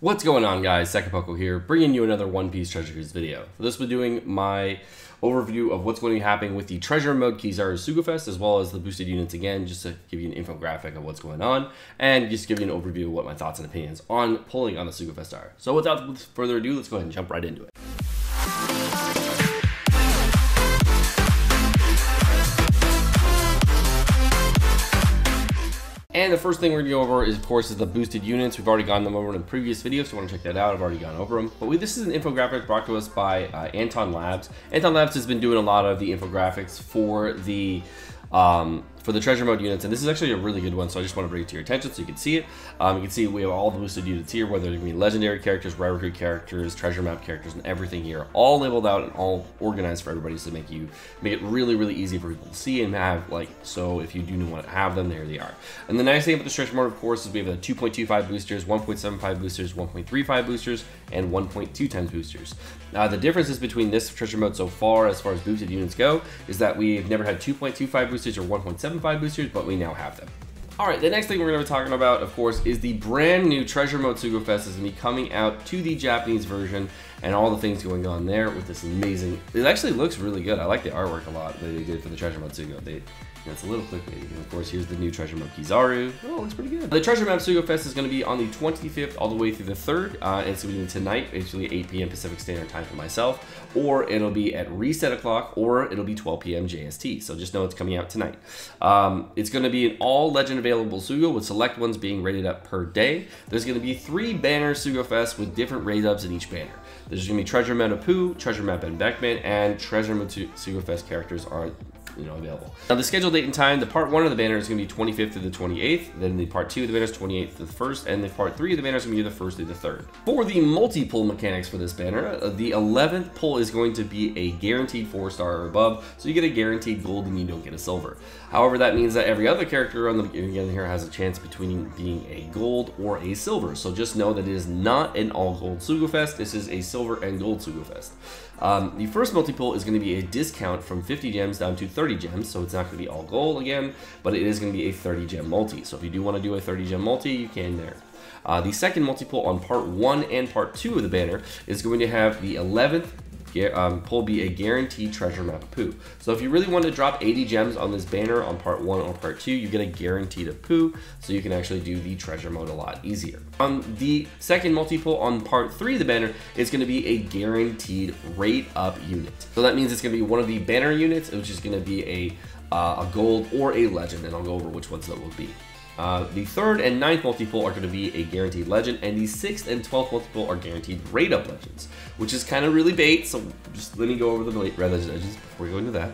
What's going on, guys? Sekapoko here, bringing you another One Piece Treasure Cruise video. For this, we're doing my overview of what's going to be happening with the Treasure Mode Kizaru Sugofest, as well as the boosted units again, just to give you an infographic of what's going on, and just give you an overview of what my thoughts and opinions on pulling on the Sugofest are. So without further ado, let's go ahead and jump right into it. And the first thing we're going to go over is, of course, the boosted units. We've already gone them over in a previous video, so if you want to check that out, I've already gone over them. But this is an infographic brought to us by Anton Labs. Anton Labs has been doing a lot of the infographics for the Treasure Mode units, and this is actually a really good one, so I just want to bring it to your attention so you can see it. You can see we have all the boosted units here, whether it be legendary characters, rare recruit characters, treasure map characters, and everything here, all labeled out and all organized for everybody to make it really, really easy for people to see and have, so if you do want to have them, there they are. And the nice thing about the Treasure Mode, of course, is we have the 2.25 boosters, 1.75 boosters, 1.35 boosters, and 1.2 times boosters. The differences between this Treasure Mode so far, as far as boosted units go, is that we've never had 2.25 boosters or 1.75 boosters, but we now have them. Alright, the next thing we're going to be talking about, of course, is the brand new Treasure Mode Sugofest is going to be coming out to the Japanese version, and all the things going on there with this amazing... It actually looks really good. I like the artwork a lot that they did for the Treasure Mode Sugo. It's a little clickbaity. And of course, here's the new Treasure Mode Kizaru. Oh, it looks pretty good. The Treasure Map Sugofest is going to be on the 25th all the way through the 3rd. And it's going to be tonight, basically 8 p.m. Pacific Standard Time for myself. Or it'll be at reset o'clock, or it'll be 12 p.m. JST. So just know it's coming out tonight. It's going to be an all legend available Sugo, with select ones being rated up per day. There's going to be 3 banner Sugofests with different rate ups in each banner. There's going to be Treasure Map Apu, Treasure Map and Beckman, and Treasure Mode Sugofest characters are available. Now, the scheduled date and time, the part 1 of the banner is going to be 25th through the 28th, then the part 2 of the banner is 28th to the 1st, and the part 3 of the banner is going to be the 1st through the 3rd. For the multi-pull mechanics for this banner, the 11th pull is going to be a guaranteed 4-star or above, so you get a guaranteed gold and you don't get a silver. However, that means that every other character on the beginning here has a chance between being a gold or a silver, so just know that it is not an all-gold Sugofest. This is a silver and gold Sugofest. The first multi-pull is going to be a discount from 50 gems down to 30 gems, so it's not going to be all gold again, but it is going to be a 30 gem multi. So if you do want to do a 30 gem multi, you can there. The second multi-pull on part 1 and part 2 of the banner is going to have the 11th pull be a guaranteed treasure map Apu. So if you really want to drop 80 gems on this banner on part 1 or part 2, you get a guaranteed Apu, so you can actually do the treasure mode a lot easier. On the second multi-pull on part 3 of the banner is going to be a guaranteed rate up unit. So that means it's going to be one of the banner units, which is going to be a gold or a legend, and I'll go over which ones that will be. The 3rd and 9th multi-pull are going to be a guaranteed legend, and the 6th and 12th multi-pull are guaranteed rate up legends, which is kind of really bait, so just let me go over the rate legends before we go into that.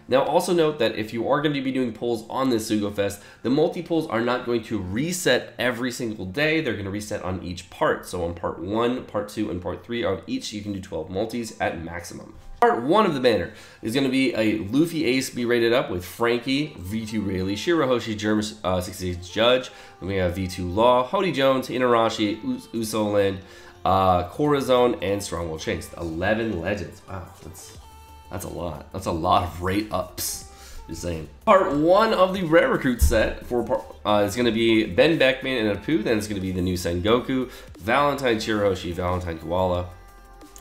Now, also note that if you are going to be doing pulls on this Sugofest, the multi-pulls are not going to reset every single day. They're going to reset on each part. So on part 1, part 2, and part 3 of each, you can do 12 multis at maximum. Part 1 of the banner is going to be a Luffy Ace be rated up with Frankie, V2 Rayleigh, Shirahoshi, German 68 Judge. Then we have V2 Law, Hody Jones, Inarashi, Usoland, Corazon, and Stronghold Chase. 11 legends. Wow, that's a lot. That's a lot of rate ups. Just saying. Part 1 of the rare recruit set for is going to be Ben Beckman and Apu. Then it's going to be the new Sengoku, Valentine Shirahoshi, Valentine Koala,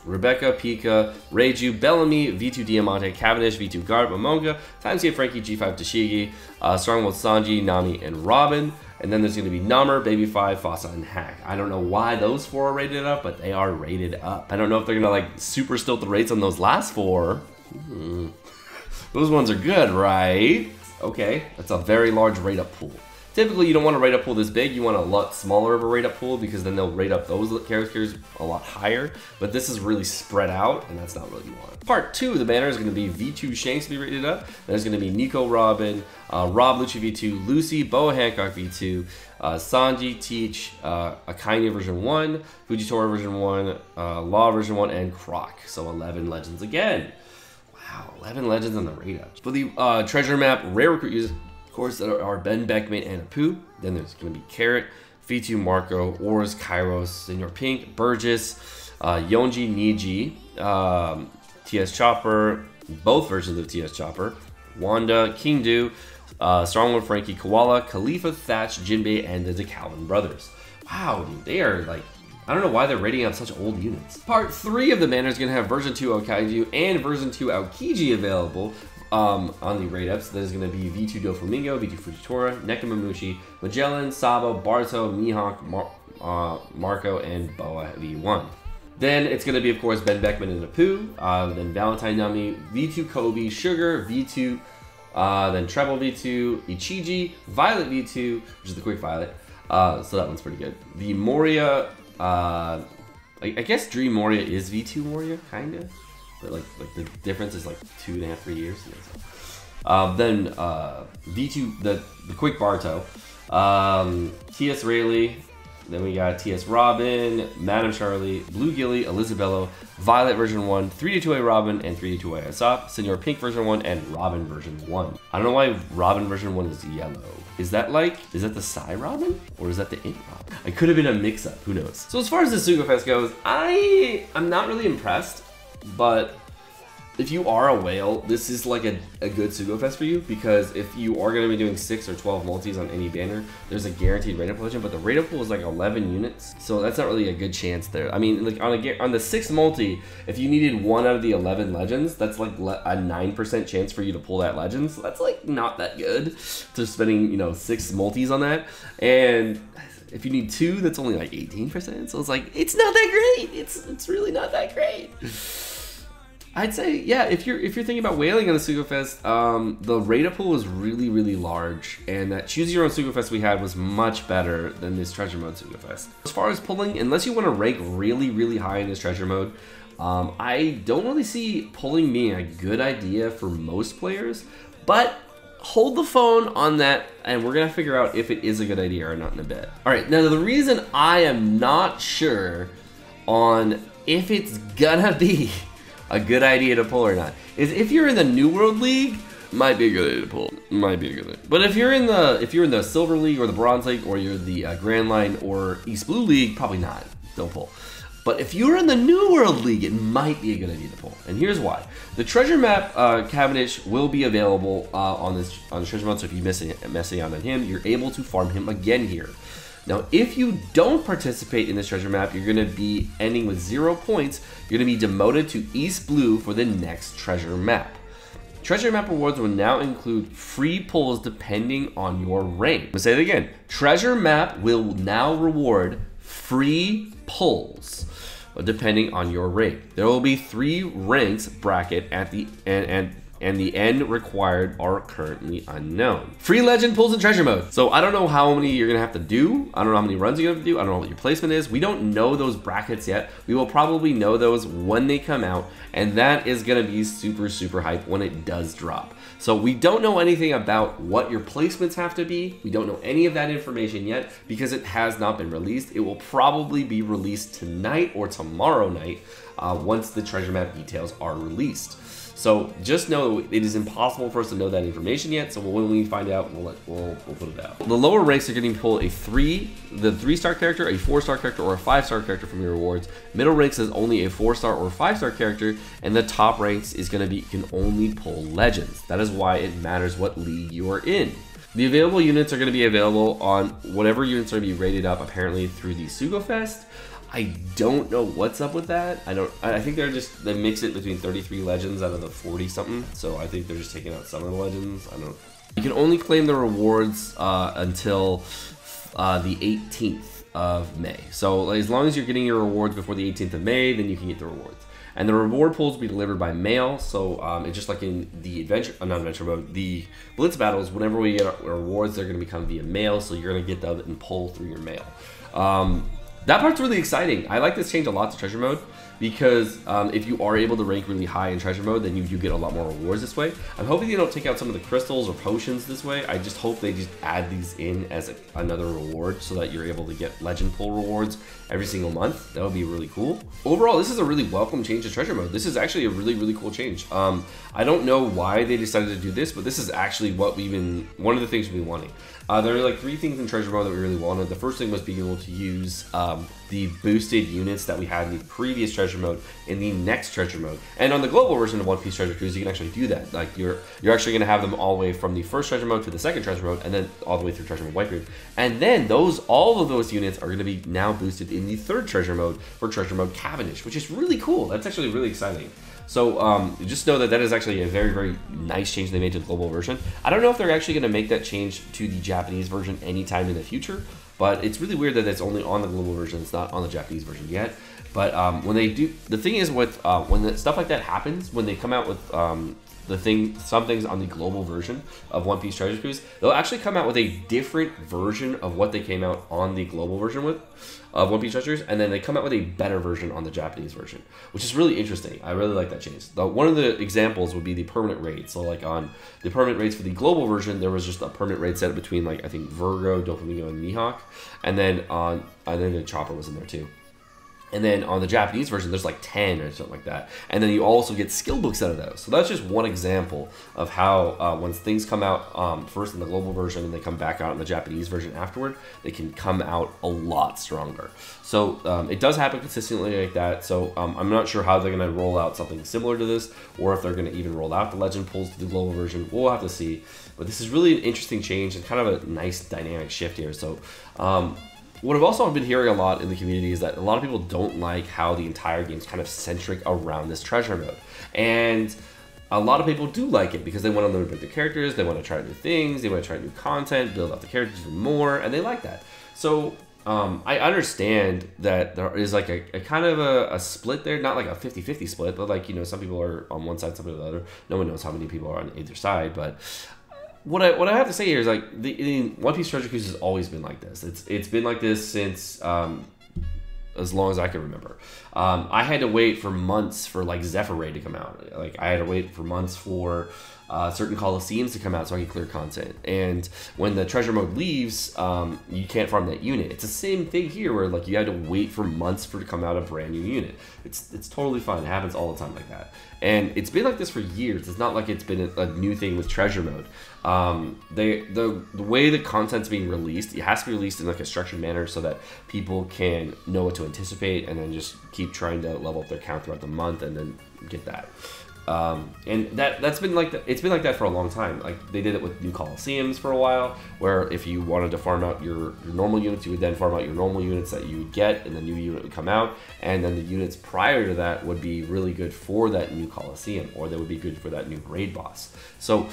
Rebecca, Pika, Reiju, Bellamy, V2 Diamante, Cavendish, V2 Guard, Momonga, Timeskip Frankie, G5 Tashigi, Stronghold Sanji, Nami, and Robin. And then there's going to be Number, Baby 5, Fasa, and Hack. I don't know why those 4 are rated up, but they are rated up. I don't know if they're going to super stilt the rates on those last 4. Those ones are good, right? Okay, that's a very large rate up pool. Typically, you don't want to rate up pool this big. You want a lot smaller of a rate up pool, because then they'll rate up those characters a lot higher. But this is really spread out, and that's not what you want. Part 2 of the banner is going to be V2 Shanks to be rated up. There's going to be Nico Robin, Rob Lucci V2, Lucy, Boa Hancock V2, Sanji, Teach, Akainu version 1, Fujitora version 1, Law version 1, and Croc. So 11 legends again. Wow, 11 legends on the rate up. For the treasure map rare recruit users, of course, that are Ben Beckman and Apu. Then there's going to be Carrot, V2 Marco, Oars, Kairos, Senor Pink, Burgess, Yonji, Niji, TS Chopper, both versions of TS Chopper, Wanda, King Du, Stronghold Frankie, Koala, Khalifa, Thatch, Jinbei, and the DeKalvin brothers. Wow, dude, they are I don't know why they're rating out such old units. Part 3 of the banner is going to have version 2 Aokiju and version 2 Aokiji available on the raid ups. There's going to be V2 Doflamingo, V2 Fujitora, Nekomamushi, Magellan, Sabo, Barto, Mihawk, Marco, and Boa V1. Then it's going to be, of course, Ben Beckman and Apu, then Valentine Nami, V2 Kobe, Sugar, V2, then Treble V2, Ichiji, Violet V2, which is the quick Violet. So that one's pretty good. The Moria, I guess Dream Moria is V2 Moria, kind of. But like the difference is like 2.5, 3 years. Then V2, the quick Barto, T.S. Rayleigh, then we got T.S. Robin, Madame Charlie, Blue Gilly, Elizabello, Violet version 1, 3D2A Robin, and 3D2A Aesop, Senor Pink version 1, and Robin version 1. I don't know why Robin version 1 is yellow. Is that the Psy Robin? Or is that the Ink Robin? It could have been a mix-up, who knows? So as far as the Sugofest goes, I'm not really impressed, but if you are a whale, this is like a good Sugofest for you, because if you are going to be doing 6 or 12 multis on any banner, there's a guaranteed rate up legend, but the rate up pool is like 11 units, so that's not really a good chance there. I mean, like on the 6 multi, if you needed 1 out of the 11 legends, that's like a 9% chance for you to pull that legend, so that's like not that good to spending, you know, 6 multis on that. And if you need 2, that's only like 18%, so it's like, it's not that great. It's really not that great. I'd say, yeah, if you're thinking about whaling on the Sugofest, the rate pool was really, really large, and that Choose Your Own Sugofest we had was much better than this Treasure Mode Sugofest. As far as pulling, unless you want to rank really, really high in this Treasure Mode, I don't really see pulling being a good idea for most players, but hold the phone on that, and we're gonna figure out if it is a good idea or not in a bit. All right, now the reason I am not sure on if it's gonna be a good idea to pull or not is if you're in the New World League, might be a good idea to pull. Might be a good idea. But if you're in the Silver League or the Bronze League, or you're the Grand Line or East Blue League, probably not. Don't pull. But if you're in the New World League, it might be a good idea to pull. And here's why. The treasure map Cavendish will be available on the treasure mode. So if you messing out on him, you're able to farm him again here. Now, if you don't participate in this treasure map, you're going to be ending with 0 points. You're going to be demoted to East Blue for the next treasure map. Treasure map rewards will now include free pulls depending on your rank. I'm going to say it again. Treasure map will now reward free pulls depending on your rank. There will be 3 ranks bracket at the end, and the end required are currently unknown. Free legend pulls in treasure mode. So I don't know how many you're gonna have to do. I don't know how many runs you're gonna have to do. I don't know what your placement is. We don't know those brackets yet. We will probably know those when they come out, and that is gonna be super, super hype when it does drop. So we don't know anything about what your placements have to be. We don't know any of that information yet because it has not been released. It will probably be released tonight or tomorrow night once the treasure map details are released. So just know it is impossible for us to know that information yet. So when we find out, we'll put it out. The lower ranks are getting to pull the 3-star character, a 4-star character, or a 5-star character from your rewards. Middle ranks is only a 4-star or 5-star character, and the top ranks is going to be, you can only pull legends. That is why it matters what league you are in. The available units are going to be available on whatever units are going to be rated up apparently through the Sugofest. I don't know what's up with that. I think they mix it between 33 legends out of the 40 something. So I think they're just taking out some of the legends. You can only claim the rewards until the 18th of May. So as long as you're getting your rewards before the 18th of May, then you can get the rewards. And the reward pools will be delivered by mail. So it's just like in the not adventure mode, the Blitz battles, whenever we get our rewards, they're going to become via mail. So you're going to get them and pull through your mail. That part's really exciting. I like this change a lot to treasure mode because if you are able to rank really high in treasure mode, then you do get a lot more rewards this way. I'm hoping they don't take out some of the crystals or potions this way. I just hope they just add these in as another reward so that you're able to get legend pull rewards every single month. That would be really cool. Overall, this is a really welcome change to treasure mode. This is actually a really, really cool change. I don't know why they decided to do this, but this is actually what one of the things we've been wanting. There are like 3 things in treasure mode that we really wanted. The first thing was being able to use the boosted units that we had in the previous treasure mode in the next treasure mode. And on the global version of One Piece Treasure Cruise, you can actually do that. Like you're actually going to have them all the way from the first treasure mode to the second treasure mode, and then all the way through treasure mode Whitebeard. And then all of those units are going to be now boosted in the third treasure mode for treasure mode Cavendish, which is really cool. That's actually really exciting. So just know that is actually a very, very nice change they made to the global version. I don't know if they're actually going to make that change to the Japanese version anytime in the future, but it's really weird that it's only on the global version. It's not on the Japanese version yet. But when they do, the thing is with when stuff like that happens, when they come out with some things on the global version of One Piece Treasure Cruise, they'll actually come out with a different version of what they came out on the global version with of One Piece Treasures, and then they come out with a better version on the Japanese version, which is really interesting. I really like that change. One of the examples would be the permanent raids. So like on the permanent raids for the global version, there was just a permanent raid set between like I think Virgo, Doflamingo, and Mihawk, and then the Chopper was in there too. And then on the Japanese version, there's like 10 or something like that. And then you also get skill books out of those. So that's just one example of how when things come out first in the global version and they come back out in the Japanese version afterward, they can come out a lot stronger. So it does happen consistently like that. So I'm not sure how they're going to roll out something similar to this, or if they're going to even roll out the legend pulls to the global version. We'll have to see. But this is really an interesting change and kind of a nice dynamic shift here. So what I've also been hearing a lot in the community is that a lot of people don't like how the entire game is kind of centric around this treasure mode. And a lot of people do like it because they want to learn about their characters, they want to try new things, they want to try new content, build out the characters even more, and they like that. So I understand that there is like a kind of a split there, not like a 50-50 split, but like, you know, some people are on one side, some people on the other. No one knows how many people are on either side, but what I have to say here is like One Piece Treasure Cruise has always been like this. It's been like this since as long as I can remember. I had to wait for months for like Zephyr Raid to come out. Like I had to wait for months for certain Coliseums to come out so I could clear content. And when the treasure mode leaves, you can't farm that unit. It's the same thing here where like you had to wait for months for it to come out a brand new unit. It's totally fine. It happens all the time like that. And it's been like this for years. It's not like it's been a new thing with treasure mode. The way the content's being released, it has to be released in like a structured manner so that people can know what to anticipate and then just keep trying to level up their count throughout the month and then get that. And that's been like it's been like that for a long time. Like they did it with new Coliseums for a while, where if you wanted to farm out your normal units, you would then farm out your normal units that you would get, and the new unit would come out, and then the units prior to that would be really good for that new Coliseum, or they would be good for that new raid boss. So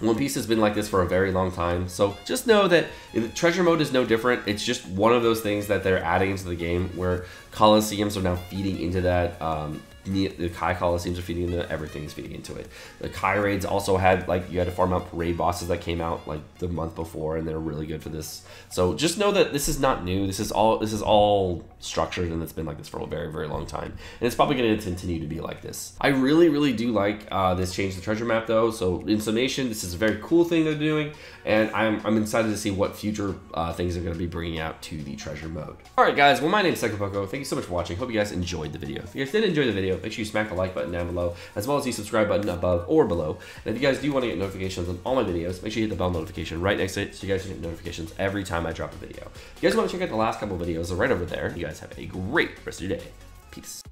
One Piece has been like this for a very long time, so just know that treasure mode is no different. It's just one of those things that they're adding into the game where Coliseums are now feeding into that. The Kai Coliseums are feeding into it, everything is feeding into it. The Kai raids also had, like, you had to farm up raid bosses that came out like the month before, and they're really good for this. So just know that this is not new. This is all structured, and it's been like this for a very, very long time. And it's probably going to continue to be like this. I really, really do like this change to the treasure map though. So in summation, this is a very cool thing they're doing, and I'm excited to see what future things they're going to be bringing out to the treasure mode. All right, guys. Well, my name is Sekapoko. Thank you so much for watching. Hope you guys enjoyed the video. If you guys did enjoy the video, make sure you smack the like button down below, as well as the subscribe button above or below. And if you guys do want to get notifications on all my videos, make sure you hit the bell notification right next to it so you guys can get notifications every time I drop a video. If you guys want to check out the last couple videos, they're right over there. You guys have a great rest of your day. Peace.